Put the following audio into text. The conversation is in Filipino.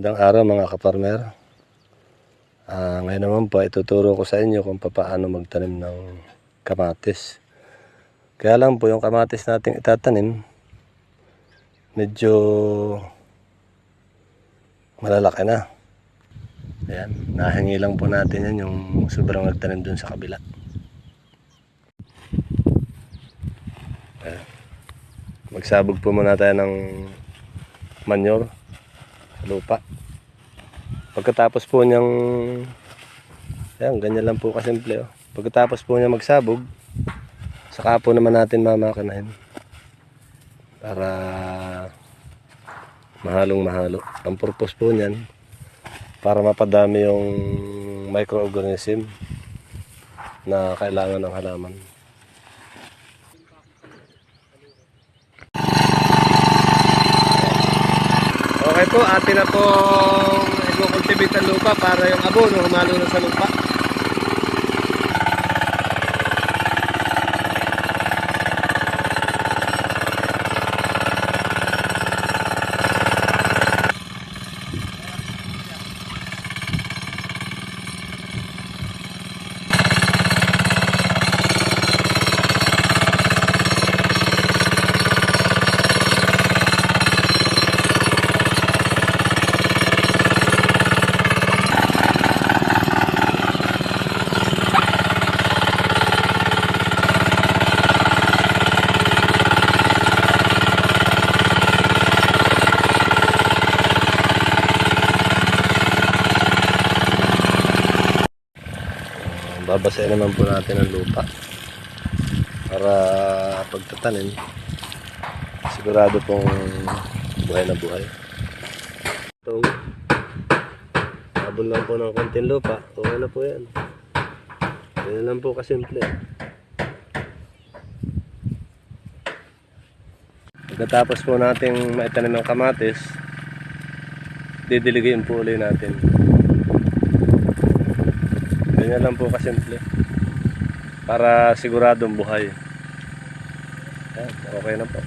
Magandang araw mga kaparmer. Ngayon naman po ituturo ko sa inyo kung paano magtanim ng kamatis. Kaya lang po yung kamatis nating itatanim medyo malalaki na. Ayan, nahingi lang po natin yan yung sobrang nagtanim dun sa kabila. Ayan. Magsabog po muna tayo ng manure sa lupa. Pagkatapos po niyang ayan, ganyan lang po kasimple. Pagkatapos po niya magsabog, saka po naman natin mamakinahin para mahalong-mahalo. Ang purpose po niyan para mapadami yung microorganism na kailangan ng halaman. Okay po, atin na pong i-cultivate ang lupa para yung abono humalo na sa lupa. Babasahin naman po natin ang lupa para pagtatanim sigurado pong buhay na buhay. Itong habol lang po ng konting lupa, okay na po yan. Yan lang po kasimple. Pagkatapos po nating maitanim ng kamatis, didiligayin po ulit natin. Ganyan lang po kasimple para siguradong buhay. Ayan, okay na po.